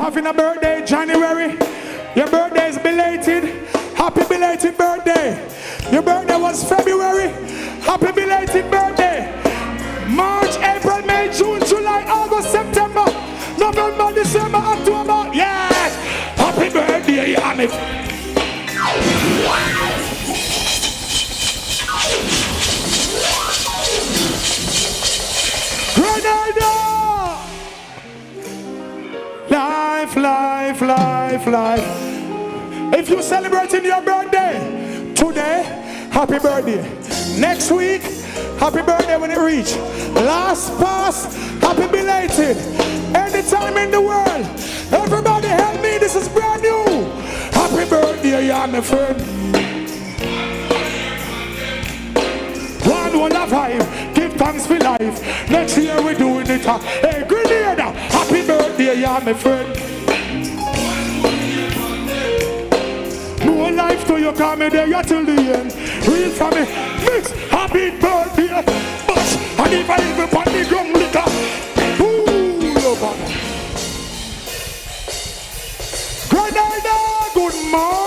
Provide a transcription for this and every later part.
having a birthday January? Your birthday is belated. Happy belated birthday. Your birthday was February. Happy belated birthday. March, April, May, June, July, August, September, November, December, October. Yes. Happy birthday, Yannick. Grenada! Life, life, life, life. If you're celebrating your birthday today, happy birthday. Next week, happy birthday when it reach. Last pass, happy belated. Anytime in the world, everybody help me, this is brand new. Happy birthday, yeah, my friend. One of five, give thanks for life. Next year we're doing it. Hey, Grenada, happy birthday, yeah, my friend. More life to you, come in there, till the end. Real for me, mix, happy birthday. But, and if I even put the gum liquor, ooh, love. Grenada, good morning.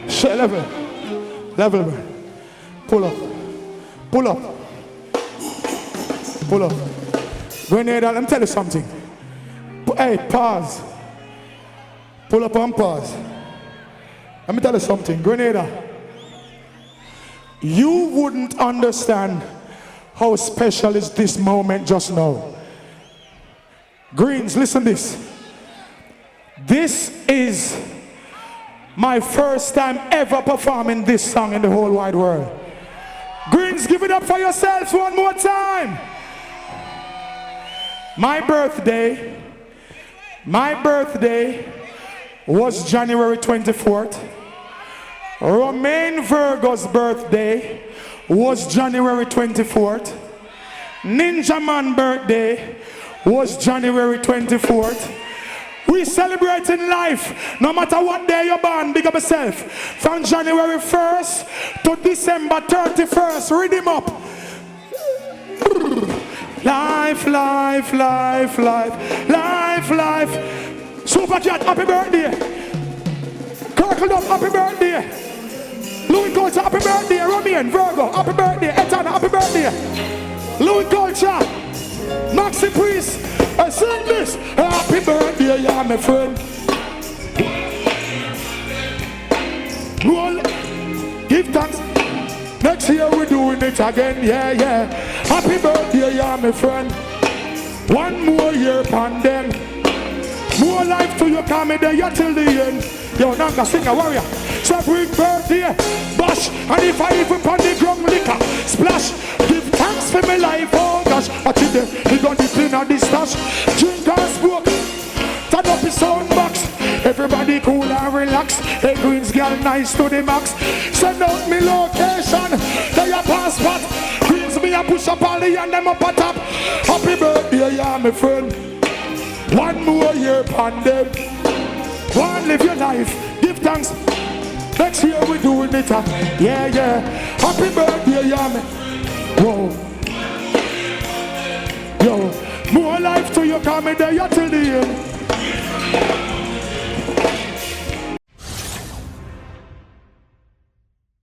Share level. Level. Pull up. Pull up. Pull up. Grenada, let me tell you something. Hey, pause. Pull up and pause. Let me tell you something. Grenada, you wouldn't understand how special is this moment just now. Greens, listen this. This is my first time ever performing this song in the whole wide world. Greens, give it up for yourselves one more time. My birthday was January 24th. Romain Virgo's birthday was January 24th. Ninja Man's birthday was January 24th. We celebrating life, no matter what day you're born, big up yourself. From January 1st to December 31st, read him up. Life, life, life, life, life, life. Super Cat, happy birthday. Kirkle up, happy birthday. Louis Culture, happy birthday. Romain Virgo, happy birthday. Etana, happy birthday. Louis Culture, Maxi Priest, I sing this. Happy birthday, yeah, my friend. Roll, give thanks. Next year we're doing it again, yeah, yeah. Happy birthday, yeah, my friend. One more year upon them. More life to you, come there, you till the end. Yo, Nanga, sing a warrior. So bring birthday, bash, and if I even put the ground liquor, splash. Give thanks for my life, oh gosh. I think he got the clean on this stash. Drink and smoke, turn up his sound box. Everybody cool and relax. Hey, Greens girl nice to the max. Send out me location, they a passport. Greens me a push up all the and them up a top. Happy birthday, yeah, my friend. One more year upon them. One, live your life, give thanks. Next year we doing it up. Yeah, yeah. Happy birthday, yeah, man. Whoa. Yo, more life to you, coming there, you till the end.